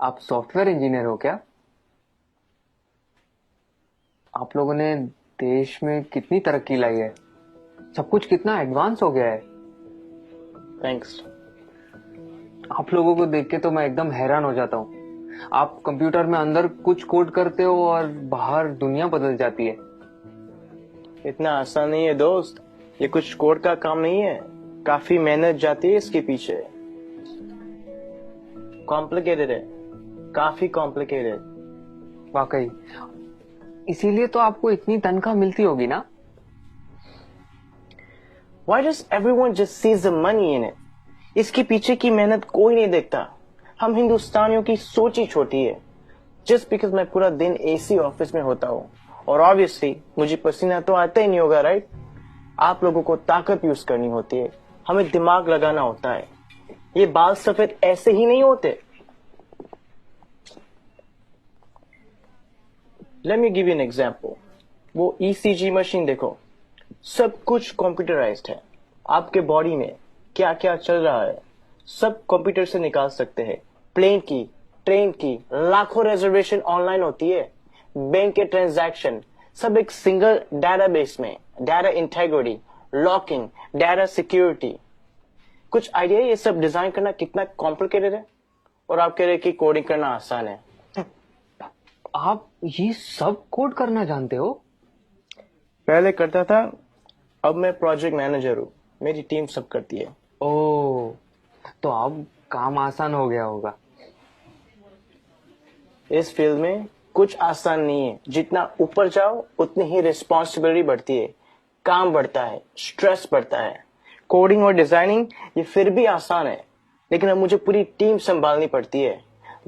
आप software engineer हो क्या? आप लोगों ने देश में कितनी तरक्की लाई है। सब कुछ कितना एडवांस हो गया है। थैंक्स। आप लोगों को देख के तो मैं एकदम हैरान हो जाता हूँ। आप कंप्यूटर में अंदर कुछ कोड करते हो और बाहर दुनिया बदल जाती है। इतना आसान नहीं है दोस्त, ये कुछ कोड का काम नहीं है, काफी मेहनत जाती है इसके पीछे। कॉम्प्लिकेटेड है, काफी कॉम्प्लिकेटेड। वाकई, इसीलिए तो आपको इतनी तनख्वाह मिलती होगी ना। Why does everyone just sees the money in it? इसके पीछे की मेहनत कोई नहीं देखता। हम हिंदुस्तानियों की सोच ही छोटी है। जस्ट बिकॉज मैं पूरा दिन एसी ऑफिस में होता हूँ और ऑब्वियसली मुझे पसीना तो आता ही नहीं होगा, राइट? आप लोगों को ताकत यूज करनी होती है, हमें दिमाग लगाना होता है। ये बाल सफेद ऐसे ही नहीं होते। Let me give you an example. वो ईसीजी मशीन देखो, सब कुछ कंप्यूटराइज्ड है। आपके बॉडी में क्या क्या चल रहा है सब कंप्यूटर से निकाल सकते हैं। प्लेन की, ट्रेन की, लाखों रिजर्वेशन ऑनलाइन होती है। बैंक के ट्रांजैक्शन सब एक सिंगल डेटाबेस में। Data integrity, locking, data security. कुछ आइडिया ये सब डिजाइन करना कितना कॉम्प्लिकेटेड है? और आप कह रहे कि कोडिंग करना आसान है। आप ये सब कोड करना जानते हो? पहले करता था, अब मैं प्रोजेक्ट मैनेजर हूँ, मेरी टीम सब करती है। ओह, तो अब काम आसान हो गया होगा। इस फील्ड में कुछ आसान नहीं है। जितना ऊपर जाओ उतनी ही रिस्पॉन्सिबिलिटी बढ़ती है, काम बढ़ता है, स्ट्रेस बढ़ता है। कोडिंग और डिजाइनिंग ये फिर भी आसान है, लेकिन अब मुझे पूरी टीम संभालनी पड़ती है।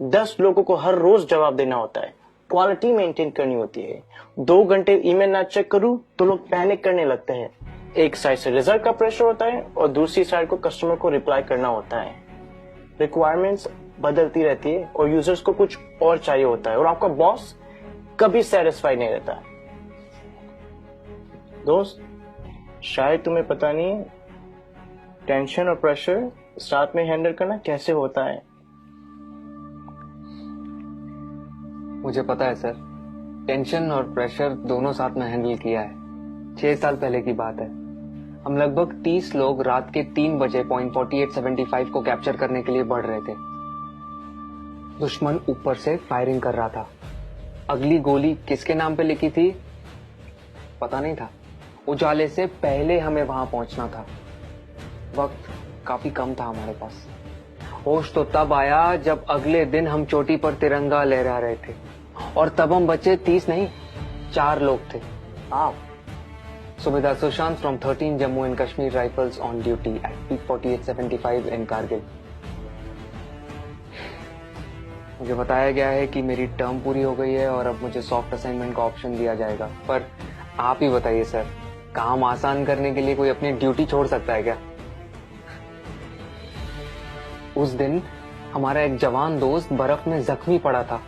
10 लोगों को हर रोज जवाब देना होता है, क्वालिटी मेंटेन करनी होती है। 2 घंटे ईमेल ना चेक करूं तो लोग पैनिक करने लगते हैं। एक साइड से रिजल्ट का प्रेशर होता है और दूसरी साइड को कस्टमर को रिप्लाई करना होता है। रिक्वायरमेंट्स बदलती रहती है और यूजर्स को कुछ और चाहिए होता है, और आपका बॉस कभी सेटिस्फाइड नहीं रहता। दोस्त, शायद तुम्हें पता नहीं है टेंशन और प्रेशर साथ में हैंडल करना कैसे होता है। मुझे पता है सर, टेंशन और प्रेशर दोनों साथ में हैंडल किया है। 6 साल पहले की बात है। हम लगभग 30 लोग रात के 3 बजे पॉइंट 4875 को कैप्चर करने के लिए बढ़ रहे थे। दुश्मन ऊपर से फायरिंग कर रहा था। अगली गोली किसके नाम पे लिखी थी पता नहीं था। उजाले से पहले हमें वहां पहुंचना था। वक्त काफी कम था हमारे पास। होश तो तब आया जब अगले दिन हम चोटी पर तिरंगा लहरा रहे थे, और तब हम बचे 30 नहीं, 4 लोग थे। आप Subedar Sushant from 13 Jammu and Kashmir Rifles on duty at peak 4875 in Kargil. मुझे बताया गया है कि मेरी टर्म पूरी हो गई है और अब मुझे सॉफ्ट असाइनमेंट का ऑप्शन दिया जाएगा। पर आप ही बताइए सर, काम आसान करने के लिए कोई अपनी ड्यूटी छोड़ सकता है क्या? उस दिन हमारा एक जवान दोस्त बर्फ में जख्मी पड़ा था।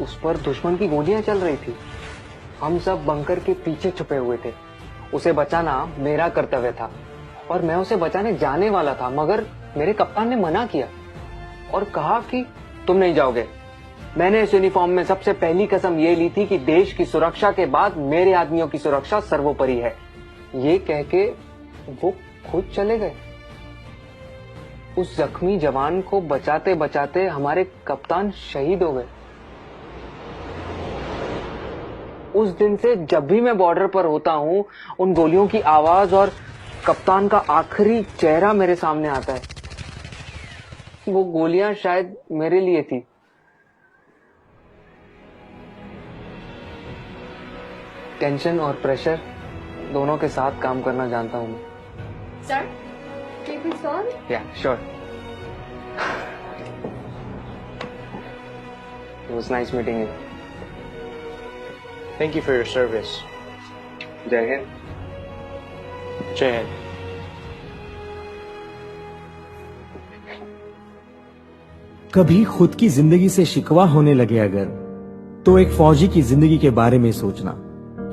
उस पर दुश्मन की गोलियां चल रही थी। हम सब बंकर के पीछे छुपे हुए थे। उसे बचाना मेरा कर्तव्य था और मैं उसे बचाने जाने वाला था, मगर मेरे कप्तान ने मना किया और कहा कि तुम नहीं जाओगे। मैंने इस यूनिफॉर्म में सबसे पहली कसम ये ली थी कि देश की सुरक्षा के बाद मेरे आदमियों की सुरक्षा सर्वोपरि है। ये कह के वो खुद चले गए। उस जख्मी जवान को बचाते बचाते हमारे कप्तान शहीद हो गए। उस दिन से जब भी मैं बॉर्डर पर होता हूं, उन गोलियों की आवाज और कप्तान का आखिरी चेहरा मेरे सामने आता है। वो गोलियां शायद मेरे लिए थी। टेंशन और प्रेशर दोनों के साथ काम करना जानता हूं मैं। Sir, keep it on. Yeah, sure. It was nice meeting you. Thank you for your service. जय हिंद। जय हिंद। कभी खुद की जिंदगी से शिकवा होने लगे अगर, तो एक फौजी की जिंदगी के बारे में सोचना।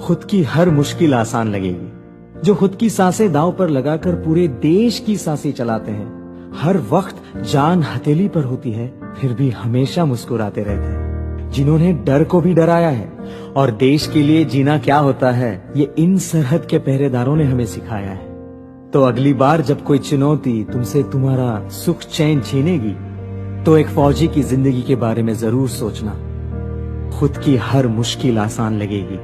खुद की हर मुश्किल आसान लगेगी। जो खुद की सांसें दांव पर लगाकर पूरे देश की सांसें चलाते हैं, हर वक्त जान हथेली पर होती है, फिर भी हमेशा मुस्कुराते रहते हैं, जिन्होंने डर को भी डराया है और देश के लिए जीना क्या होता है ये इन सरहद के पहरेदारों ने हमें सिखाया है। तो अगली बार जब कोई चुनौती तुमसे तुम्हारा सुख चैन छीनेगी, तो एक फौजी की जिंदगी के बारे में जरूर सोचना। खुद की हर मुश्किल आसान लगेगी,